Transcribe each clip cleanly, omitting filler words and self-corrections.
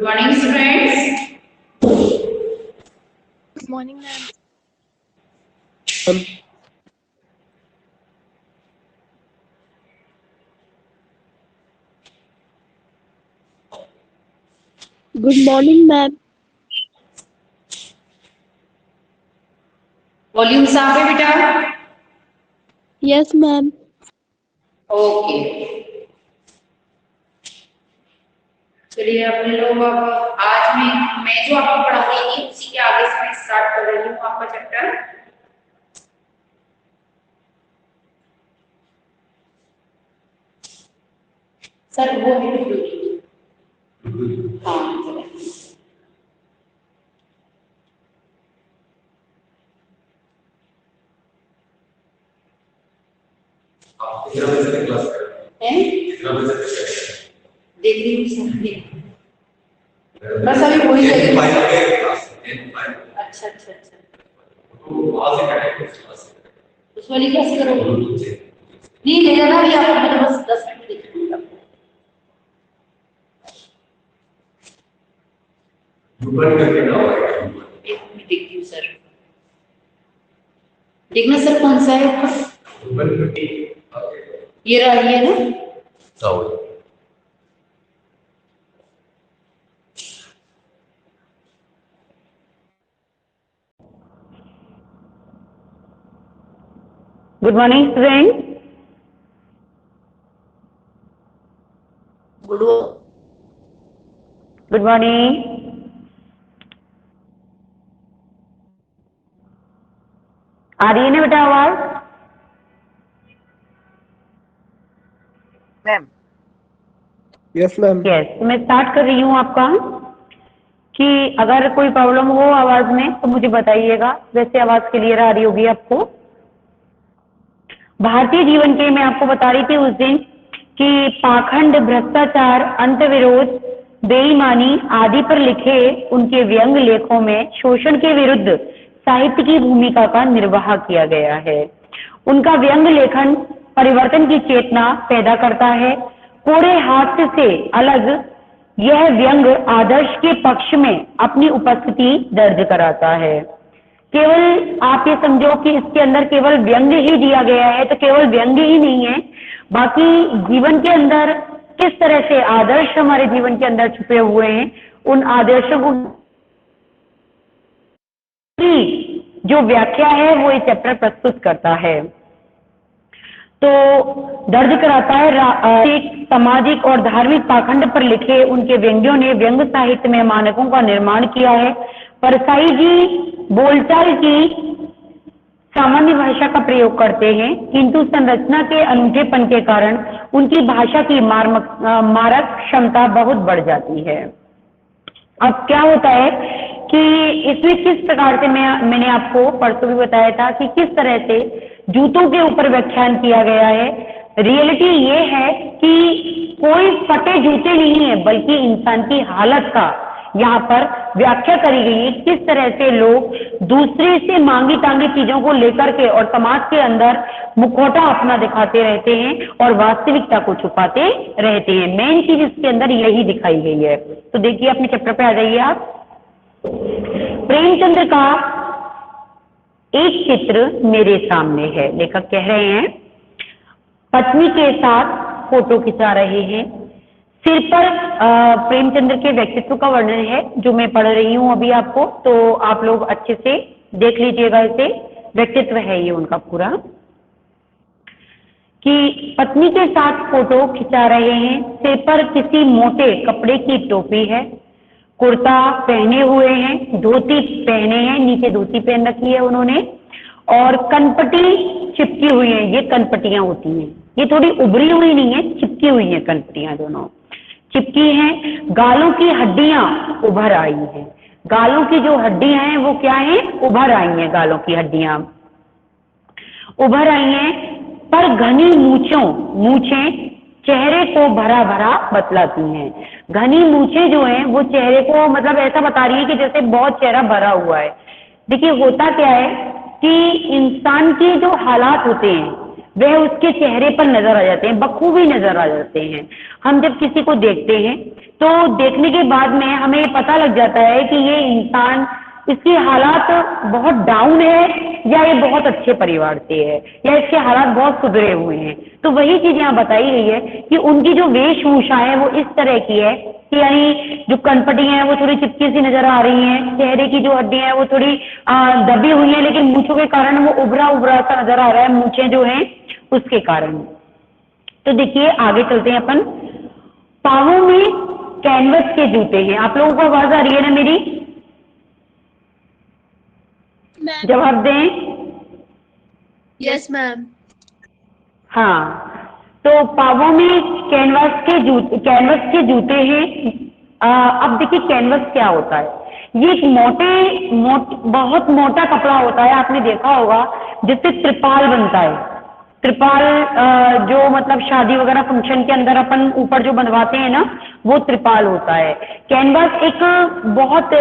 Good morning, students. Good morning, ma'am. Good morning, ma'am. Volume साफ है बेटा? Yes, ma'am. Okay, चलिए अपने लोग अब आज मैं जो आपको पढ़ा रही थी उसी के आगे से मैं स्टार्ट कर रही हूँ आपका चैप्टर। सर वो भी हाँ चलिए। देख रही हूँ सर, बस अभी वही अच्छा अच्छा अच्छा, उस वाली कैसे करोगे? नहीं ले जाना अभी आपको, मैं तो बस 10 मिनट देख लूँगा। एक मिनट देखती हूँ सर, देखना सर कौन सा है ऊपर? ये रहा, ये ना। Good morning student. Good morning. आ रही है ना बेटा आवाज? Ma'am Yes, ma'am. यस, तो मैं स्टार्ट कर रही हूँ आपका कि अगर कोई प्रॉब्लम हो आवाज में तो मुझे बताइएगा। वैसे आवाज क्लियर आ रही होगी आपको। भारतीय जीवन के मैं आपको बता रही थी उस दिन कि पाखंड, भ्रष्टाचार, अंतविरोध, बेईमानी आदि पर लिखे उनके व्यंग लेखों में शोषण के विरुद्ध साहित्य की भूमिका का निर्वाह किया गया है। उनका व्यंग लेखन परिवर्तन की चेतना पैदा करता है। कोरे हास्य से अलग यह व्यंग आदर्श के पक्ष में अपनी उपस्थिति दर्ज कराता है। केवल आप ये समझो कि इसके अंदर केवल व्यंग ही दिया गया है, तो केवल व्यंग ही नहीं है, बाकी जीवन के अंदर किस तरह से आदर्श हमारे जीवन के अंदर छुपे हुए हैं, उन आदर्शों की जो व्याख्या है वो ये चैप्टर प्रस्तुत करता है। तो दर्ज कराता है सामाजिक और धार्मिक पाखंड पर लिखे उनके व्यंग्यों ने व्यंग साहित्य में मानकों का निर्माण किया है। परसाई जी बोलचाल की सामान्य भाषा का प्रयोग करते हैं, किंतु संरचना के अनूठेपन के कारण उनकी भाषा की मारक क्षमता बहुत बढ़ जाती है। अब क्या होता है कि इसमें किस प्रकार से मैंने आपको परसों भी बताया था कि किस तरह से जूतों के ऊपर व्याख्यान किया गया है। रियलिटी ये है कि कोई फटे जूते नहीं है, बल्कि इंसान की हालत का यहाँ पर व्याख्या करी गई है। किस तरह से लोग दूसरे से मांगी तांगी चीजों को लेकर के और समाज के अंदर मुखौटा अपना दिखाते रहते हैं और वास्तविकता को छुपाते रहते हैं। मेन चीज इसके अंदर यही दिखाई गई है। तो देखिए अपने चैप्टर पे आ जाइए आप। प्रेमचंद्र का एक चित्र मेरे सामने है। लेखक कह रहे हैं पत्नी के साथ फोटो खिंचा रहे हैं। सिर पर प्रेमचंद्र के व्यक्तित्व का वर्णन है जो मैं पढ़ रही हूं अभी आपको, तो आप लोग अच्छे से देख लीजिएगा। इसे व्यक्तित्व है ये उनका पूरा, कि पत्नी के साथ फोटो खिंचा रहे हैं। सिर पर किसी मोटे कपड़े की टोपी है, कुर्ता पहने हुए हैं, धोती पहने हैं, नीचे धोती पहन रखी है उन्होंने, और कनपटी चिपकी हुई है। ये कनपटियां होती हैं, ये थोड़ी उभरी हुई नहीं है, चिपकी हुई है कनपटियां, दोनों चिपकी हैं। गालों की हड्डियां उभर आई हैं। गालों की जो हड्डियां हैं वो क्या है? उभर आई हैं। गालों की हड्डियां उभर आई हैं, पर घनी मूछें चेहरे को भरा भरा बतलाती हैं। घनी मूछें जो हैं वो चेहरे को मतलब ऐसा बता रही है कि जैसे बहुत चेहरा भरा हुआ है। देखिए होता क्या है कि इंसान के जो हालात होते हैं वह उसके चेहरे पर नजर आ जाते हैं, बखूबी नजर आ जाते हैं। हम जब किसी को देखते हैं तो देखने के बाद में हमें ये पता लग जाता है कि ये इंसान, इसकी हालात बहुत डाउन है या ये बहुत अच्छे परिवार से है या इसके हालात बहुत सुधरे हुए हैं। तो वही चीज यहाँ बताई गई है कि उनकी जो वेशभूषा है वो इस तरह की है कि यानी जो कनपटियां हैं वो थोड़ी चिपकी सी नजर आ रही हैं, चेहरे की जो हड्डियां हैं वो थोड़ी दबी हुई हैं, लेकिन मूंछों के कारण वो उभरा उभरा सा नजर आ रहा है, मूंछें जो हैं उसके कारण। तो देखिए आगे चलते हैं अपन। पांवों में कैनवस के जूते हैं। आप लोगों को आवाज आ रही है ना मेरी? जवाब दें। Yes ma'am. हाँ, तो पावों में कैनवस के जूते हैं। अब देखिए कैनवस क्या होता है। ये एक बहुत मोटा कपड़ा होता है, आपने देखा होगा, जिससे त्रिपाल बनता है। त्रिपाल जो मतलब शादी वगैरह फंक्शन के अंदर अपन ऊपर जो बनवाते हैं ना, वो त्रिपाल होता है। कैनवस एक बहुत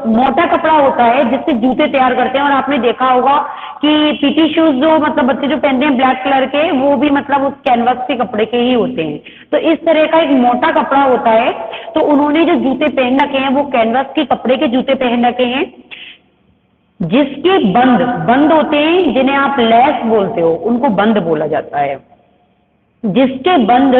मोटा कपड़ा होता है जिससे जूते तैयार करते हैं। और आपने देखा होगा कि पीटी शूज जो मतलब बच्चे जो पहनते हैं ब्लैक कलर के, वो भी मतलब उस कैनवस के कपड़े के ही होते हैं। तो इस तरह का एक मोटा कपड़ा होता है। तो उन्होंने जो जूते पहन रखे हैं वो कैनवस के कपड़े के जूते पहन रखे हैं, जिसके बंद होते हैं, जिन्हें आप लेस बोलते हो, उनको बंद बोला जाता है। जिसके बंद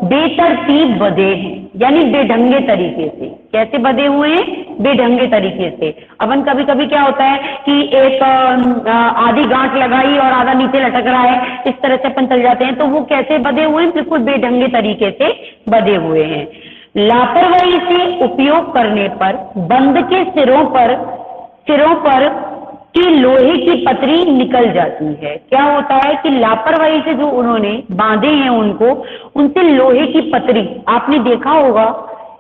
बेतरतीब बंधे हैं, यानी बेढंगे तरीके से। कैसे बंधे हुए हैं? बेढंगे तरीके से। अपन कभी कभी क्या होता है कि एक आधी गांठ लगाई और आधा नीचे लटक रहा है, इस तरह से अपन चल जाते हैं। तो वो कैसे बंधे हुए हैं? बिल्कुल बेढंगे तरीके से बंधे हुए हैं। लापरवाही से उपयोग करने पर बंद के सिरों पर की लोहे की पतरी निकल जाती है। क्या होता है कि लापरवाही से जो उन्होंने बांधे हैं उनको, उनसे लोहे की पतरी, आपने देखा होगा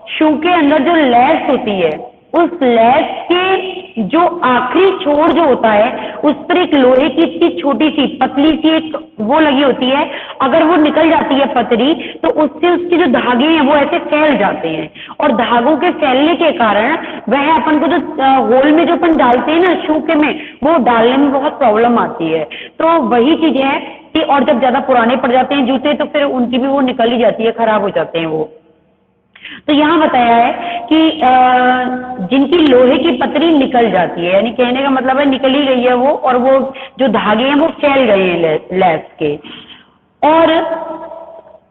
शू के अंदर जो लेस होती है, उस लेस के जो आखिरी छोर जो होता है उस पर एक लोहे की इतनी छोटी सी पतली सी एक वो लगी होती है। अगर वो निकल जाती है पतरी, तो उससे उसके जो धागे हैं वो ऐसे फैल जाते हैं, और धागों के फैलने के कारण वह अपन को जो होल में जो अपन डालते हैं ना शू के में, वो डालने में बहुत प्रॉब्लम आती है। तो वही चीज है कि और जब ज्यादा पुराने पड़ जाते हैं जूते तो फिर उनकी भी वो निकल ही जाती है, खराब हो जाते हैं वो। तो यहाँ बताया है कि जिनकी लोहे की पतरी निकल जाती है, यानी कहने का मतलब है निकल ही गई है वो, और वो जो धागे हैं वो फैल गए हैं लेस के। और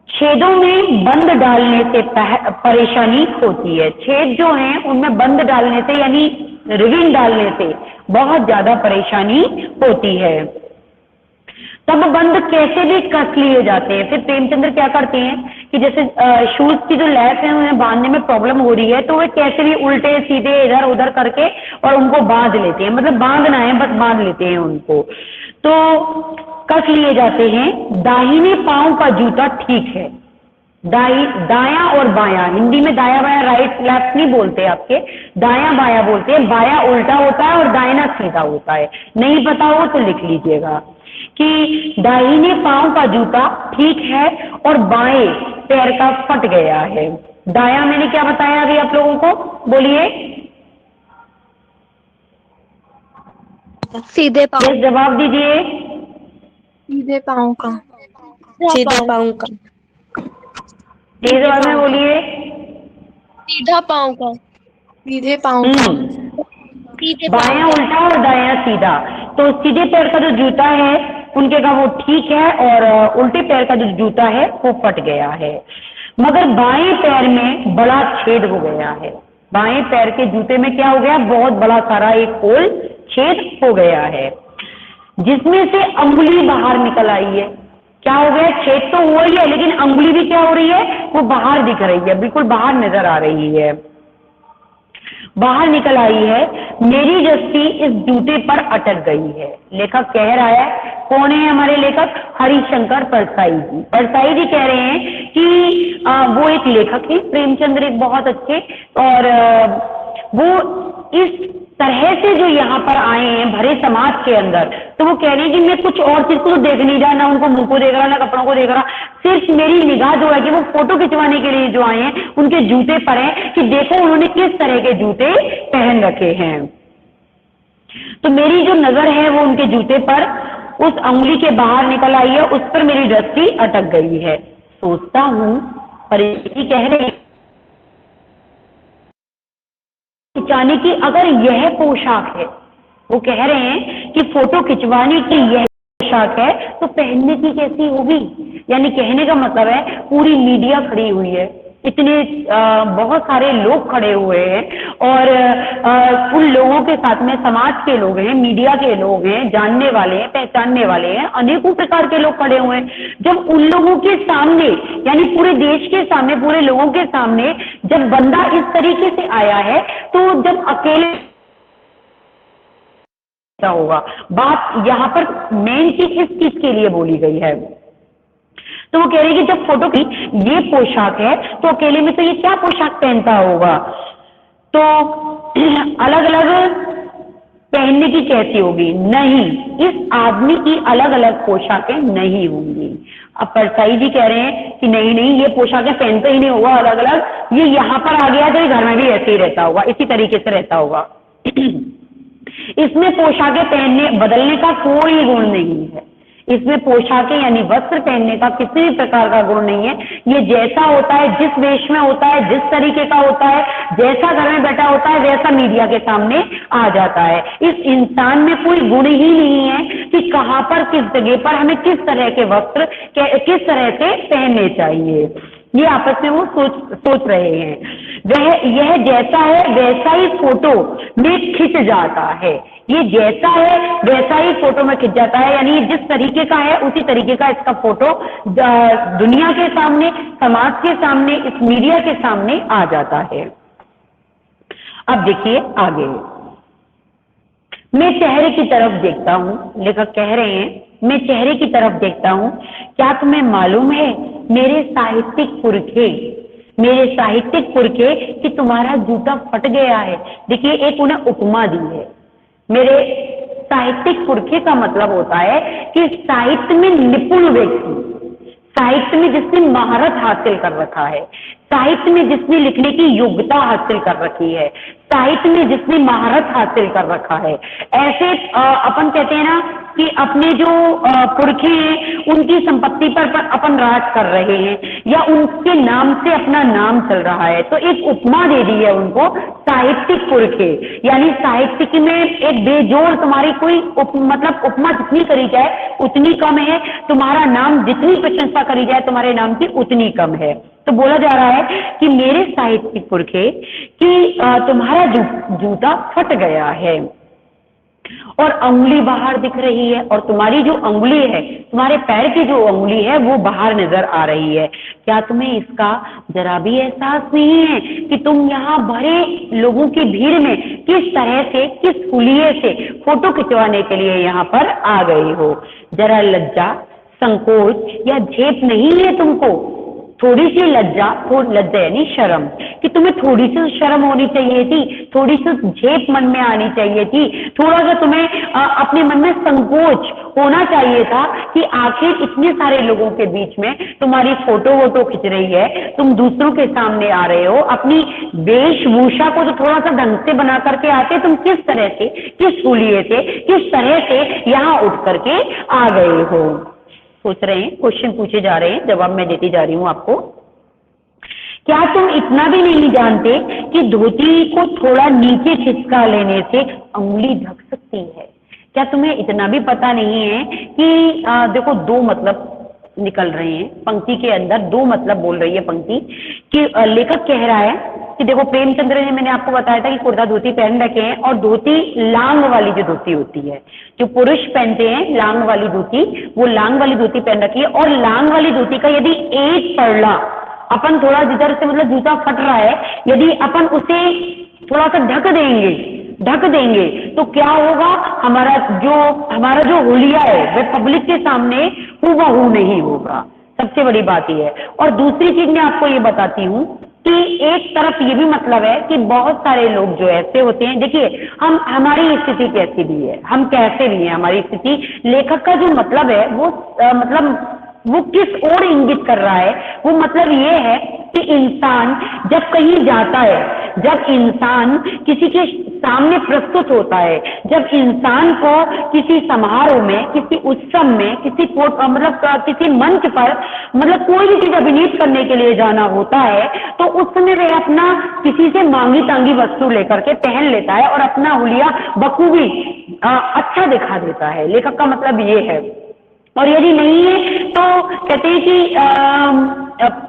छेदों में बंद डालने से परेशानी होती है। छेद जो हैं उनमें बंद डालने से यानी रिविंग डालने से बहुत ज्यादा परेशानी होती है। तब बंद कैसे भी कस लिए जाते हैं। फिर प्रेमचंद्र क्या करते हैं कि जैसे शूज की जो लेस है उन्हें बांधने में प्रॉब्लम हो रही है, तो वे कैसे भी उल्टे सीधे इधर उधर करके और उनको बांध लेते हैं। मतलब बांधना है, बस बांध लेते हैं उनको, तो कस लिए जाते हैं। दाहिने पांव का जूता ठीक है। दाया और बाया, हिंदी में दाया बाया राइट लेफ्ट नहीं बोलते आपके, दाया बाया बोलते हैं। बाया उल्टा होता है और दाहिना सीधा होता है। नहीं पता हो तो लिख लीजिएगा कि दाहिने पांव का जूता ठीक है और बाएं पैर का फट गया है। दाया मैंने क्या बताया अभी आप लोगों को, बोलिए। सीधे पाँव। यस, जवाब दीजिए। सीधे पाँव का। सीधे पाँव का। तेज आवाज में बोलिए। सीधा पाँव का। सीधे पाँव का। सीधे बायां उल्टा और दायां सीधा। तो सीधे पैर का जो जूता है उनके का वो ठीक है, और उल्टे पैर का जो जूता है वो फट गया है। मगर बाएं पैर में बड़ा छेद हो गया है। बाएं पैर के जूते में क्या हो गया? बहुत बड़ा सारा एक होल, छेद हो गया है, जिसमें से अंगुली बाहर निकल आई है। क्या हो गया? छेद तो हुआ ही है, लेकिन अंगुली भी क्या हो रही है? वो बाहर दिख रही है, बिल्कुल बाहर नजर आ रही है, बाहर निकल आई है। मेरी दृष्टि इस जूते पर अटक गई है। लेखक कह रहा है, कौन है हमारे लेखक? हरिशंकर परसाई जी। परसाई जी कह रहे हैं कि वो एक लेखक है, प्रेमचंद्र एक बहुत अच्छे, और वो इस तरह से जो यहाँ पर आए हैं भरे समाज के अंदर, तो वो कह रहे हैं कि मैं कुछ और चीज को तो देख नहीं रहा, ना उनको मुंह को देख रहा, ना कपड़ों को देख रहा, सिर्फ मेरी निगाह जो है कि वो फोटो खिंचवाने के लिए जो आए हैं उनके जूते पर है कि देखो उन्होंने किस तरह के जूते पहन रखे हैं। तो मेरी जो नजर है वो उनके जूते पर उस उंगली के बाहर निकल आई है, उस पर मेरी दृष्टि अटक गई है। सोचता हूँ परिस्थिति कह रही खिंचाने की अगर यह पोशाक है, वो कह रहे हैं कि फोटो खिंचवाने की यह पोशाक है तो पहनने की कैसी होगी। यानी कहने का मतलब है पूरी मीडिया खड़ी हुई है, इतने बहुत सारे लोग खड़े हुए हैं और उन लोगों के साथ में समाज के लोग हैं, मीडिया के लोग हैं, जानने वाले हैं, पहचानने वाले हैं, अनेकों प्रकार के लोग खड़े हुए हैं। जब उन लोगों के सामने यानी पूरे देश के सामने, पूरे लोगों के सामने जब बंदा इस तरीके से आया है तो जब अकेले होगा। बात यहाँ पर मेन चीज इस चीज के लिए बोली गई है। तो वो कह रही है कि जब फोटो की ये पोशाक है तो अकेले में तो ये क्या पोशाक पहनता होगा, तो अलग अलग पहनने की कैसी होगी। नहीं, इस आदमी की अलग अलग पोशाकें नहीं होंगी। अब परसाई जी कह रहे हैं कि नहीं नहीं, ये पोशाकें पहनते ही नहीं होगा अलग अलग, ये यहाँ पर आ गया तो ये घर में भी ऐसे ही रहता होगा, इसी तरीके से रहता होगा। इसमें पोशाकें पहनने बदलने का कोई गुण नहीं है। इसमें पोशाकें यानी वस्त्र पहनने का किसी भी प्रकार का गुण नहीं है। ये जैसा होता है, जिस वेश में होता है, जिस तरीके का होता है, जैसा घर में बैठा होता है, वैसा मीडिया के सामने आ जाता है। इस इंसान में कोई गुण ही नहीं है कि कहाँ पर, किस जगह पर हमें किस तरह के वस्त्र किस तरह से पहनने चाहिए। ये आपस में वो सोच रहे हैं। यह जैसा है वैसा ही फोटो में खिंच जाता है। ये जैसा है वैसा ही फोटो में खिंच जाता है, यानी जिस तरीके का है उसी तरीके का इसका फोटो दुनिया के सामने, समाज के सामने, इस मीडिया के सामने आ जाता है। अब देखिए आगे, मैं चेहरे की तरफ देखता हूं, लेखक कह रहे हैं मैं चेहरे की तरफ देखता हूं, क्या तुम्हें मालूम है मेरे साहित्यिक पुरखे कि तुम्हारा जूता फट गया है। देखिए एक उन्हें उपमा दी है। मेरे साहित्यिक पुरखे का मतलब होता है कि साहित्य में निपुण व्यक्ति, साहित्य में जिसने महारत हासिल कर रखा है, साहित्य में जिसने लिखने की योग्यता हासिल कर रखी है, साहित्य में जिसने महारत हासिल कर रखा है, ऐसे अपन कहते हैं ना कि अपने जो पुरखे हैं उनकी संपत्ति पर अपन राज कर रहे हैं या उनके नाम से अपना नाम चल रहा है, तो एक उपमा दे दी है उनको साहित्यिक पुरखे। यानी साहित्य में एक बेजोड़ तुम्हारी कोई मतलब उपमा जितनी करी जाए उतनी कम है, तुम्हारा नाम जितनी प्रशंसा करी जाए तुम्हारे नाम की उतनी कम है। तो बोला जा रहा है कि मेरे साहित्यिक पुरखे कि तुम्हारा जूता फट गया है और अंगुली बाहर दिख रही है, और तुम्हारी जो अंगुली है, तुम्हारे पैर की जो अंगुली है वो बाहर नजर आ रही है। क्या तुम्हें इसका जरा भी एहसास नहीं है कि तुम यहाँ भरे लोगों की भीड़ में किस तरह से, किस हुलिये से फोटो खिंचवाने के लिए यहाँ पर आ गई हो। जरा लज्जा, संकोच या झेप नहीं है तुमको? थोड़ी सी लज्जा यानी शर्म, कि तुम्हें थोड़ी सी शर्म होनी चाहिए थी, थोड़ी सी झेप मन में आनी चाहिए थी, थोड़ा सा तुम्हें अपने मन में संकोच होना चाहिए था कि आखिर इतने सारे लोगों के बीच में तुम्हारी फोटो खिंच रही है, तुम दूसरों के सामने आ रहे हो, अपनी वेशभूषा को तो थोड़ा सा ढंग से बना करके आते, तुम किस तरह से, किस हुलिये से, किस तरह से यहाँ उठ करके आ गए हो। सोच रहे हैं, क्वेश्चन पूछे जा रहे हैं, जवाब मैं देती जा रही हूं आपको। क्या तुम इतना भी नहीं जानते कि धोती को थोड़ा नीचे खिसका लेने से अंगुली ढक सकती है? क्या तुम्हें इतना भी पता नहीं है कि देखो दो मतलब निकल रहे हैं पंक्ति के अंदर, दो मतलब बोल रही है पंक्ति कि लेखक कह रहा है कि देखो प्रेमचंद्र ने, मैंने आपको बताया था कि कुर्ता धोती पहन रखे हैं, और धोती लांग वाली जो धोती होती है, जो पुरुष पहनते हैं लांग वाली धोती, वो लांग वाली धोती पहन रखी है। और लांग वाली धोती का यदि एक पड़ला अपन थोड़ा जिधर से मतलब जूता फट रहा है, यदि अपन उसे थोड़ा सा ढक देंगे तो क्या होगा, हमारा जो हुलिया है वह पब्लिक के सामने हूबहू नहीं होगा। सबसे बड़ी बात यह है। और दूसरी चीज मैं आपको ये बताती हूँ कि एक तरफ ये भी मतलब है कि बहुत सारे लोग जो ऐसे होते हैं, देखिए हमारी स्थिति कैसी भी है, हम कैसे भी हैं, हमारी स्थिति, लेखक का जो मतलब है वो वो किस ओर इंगित कर रहा है, वो मतलब ये है कि इंसान जब कहीं जाता है, जब इंसान किसी के सामने प्रस्तुत होता है। जब इंसान को किसी समारोह में, किसी उत्सव में, मतलब किसी मंच पर मतलब कोई भी चीज अभिनीत करने के लिए जाना होता है, तो उस समय वह अपना किसी से मांगी तांगी वस्तु लेकर के पहन लेता है और अपना हुलिया बखूबी अच्छा दिखा देता है। लेखक का मतलब ये है। और यदि नहीं है तो कहते हैं कि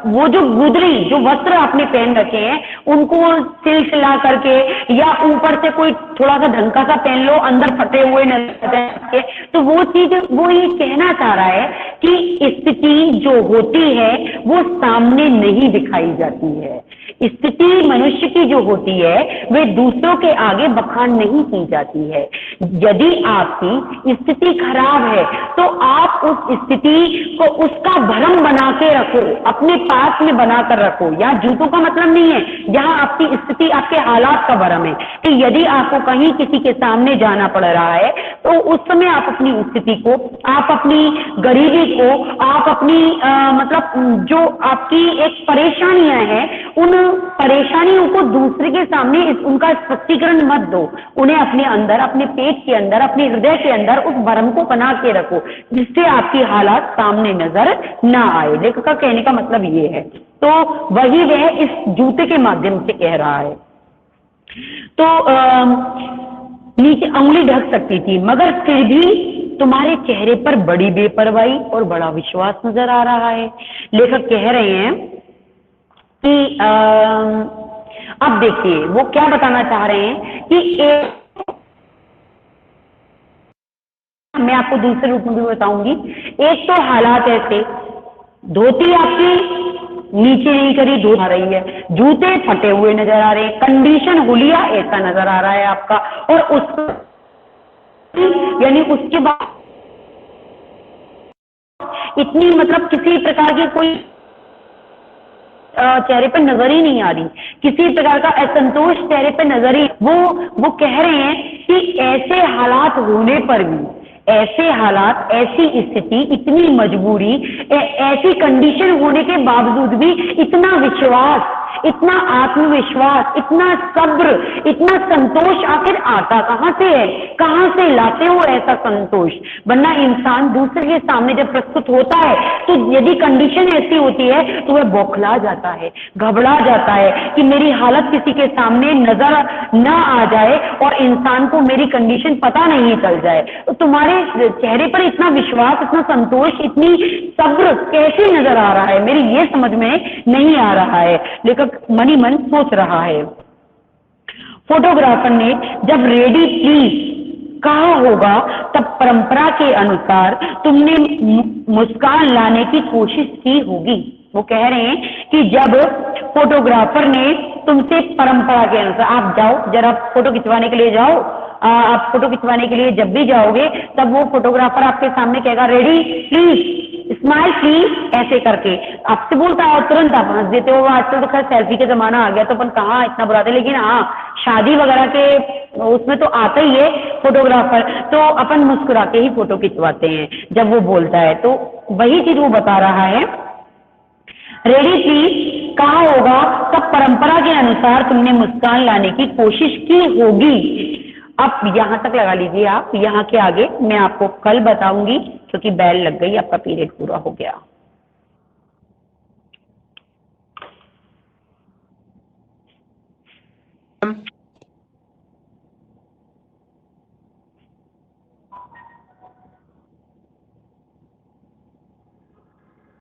वो जो गुदरी, जो वस्त्र आपने पहन रखे हैं, उनको सिला करके या ऊपर से कोई थोड़ा सा ढंका सा पहन लो, अंदर फटे हुए नजर, तो वो चीज वो ये कहना चाह रहा है कि स्थिति जो होती है वो सामने नहीं दिखाई जाती है। स्थिति मनुष्य की जो होती है वे दूसरों के आगे बखान नहीं की जाती है। यदि आपकी स्थिति खराब है तो आप उस स्थिति को, उसका भरम बना के रखो, अपने पास में बनाकर रखो। यहाँ जूतों का मतलब नहीं है, यहाँ आपकी स्थिति, आपके हालात का भरम है कि यदि आपको कहीं किसी के सामने जाना पड़ रहा है तो उस समय आप अपनी स्थिति को, आप अपनी गरीबी को, आप अपनी मतलब जो आपकी एक परेशानियां हैं, उन परेशानियों को दूसरे के सामने उनका स्पष्टीकरण मत दो। उन्हें अपने अंदर, अपने पेट के अंदर, अपने हृदय के अंदर उस भरम को बना के रखो जिससे आपकी हालात सामने नजर ना आए। लेखक का कहने का मतलब ये है। तो वही वह इस जूते के माध्यम से कह रहा है। तो नीचे अंगुली ढक सकती थी, मगर फिर भी तुम्हारे चेहरे पर बड़ी बेपरवाही और बड़ा विश्वास नजर आ रहा है। लेखक कह रहे हैं कि अब देखिए वो क्या बताना चाह रहे हैं कि मैं आपको दूसरे रूप में भी बताऊंगी। एक तो हालात ऐसे, धोती आपकी नीचे नहीं करी, धो आ रही है, जूते फटे हुए नजर आ रहे हैं, कंडीशन हुलिया ऐसा नजर आ रहा है आपका, और उस यानी उसके बाद इतनी मतलब किसी प्रकार की कोई चेहरे पर नजर ही नहीं आ रही, किसी प्रकार का असंतोष चेहरे पर नजर ही। वो कह रहे हैं कि ऐसे हालात होने पर भी, ऐसे हालात, ऐसी स्थिति, इतनी मजबूरी, ऐसी कंडीशन होने के बावजूद भी इतना विश्वास, इतना आत्मविश्वास, इतना सब्र, इतना संतोष आखिर आता कहां से है? कहां से लाते हो ऐसा संतोष? वरना इंसान दूसरे के सामने जब प्रस्तुत होता है तो यदि कंडीशन ऐसी होती है तो वह बौखला जाता है, घबरा जाता है कि मेरी हालत किसी के सामने नजर ना आ जाए और इंसान को मेरी कंडीशन पता नहीं चल जाए। तो तुम्हारे चेहरे पर इतना विश्वास, इतना संतोष, इतनी सब्र कैसे नजर आ रहा है? मेरी ये समझ में नहीं आ रहा है। लेकिन मनी मन सोच रहा है। फोटोग्राफर ने जब रेडी प्लीज कहा होगा तब परंपरा के अनुसार तुमने मुस्कान लाने की कोशिश की होगी। वो कह रहे हैं कि जब फोटोग्राफर ने तुमसे परंपरा के अनुसार, आप जाओ जरा फोटो खिंचवाने के लिए जाओ, आप फोटो खिंचवाने के लिए जब भी जाओगे तब वो फोटोग्राफर आपके सामने कहेगा रेडी प्लीज, स्माइल प्लीज, ऐसे करके आपसे बोलता है, तुरंत आप हंस देते हो। आजकल तो खैर सेल्फी के जमाना आ गया तो अपन कहाँ इतना बुलाते, लेकिन हाँ शादी वगैरह के उसमें तो आता ही है फोटोग्राफर, तो अपन मुस्कुरा के ही फोटो खिंचवाते हैं जब वो बोलता है। तो वही चीज वो बता रहा है, रेडी प्लीज कहा होगा तब परंपरा के अनुसार तुमने मुस्कान लाने की कोशिश की होगी। अब यहां तक लगा लीजिए आप, यहां के आगे मैं आपको कल बताऊंगी क्योंकि बैल लग गई, आपका पीरियड पूरा हो गया।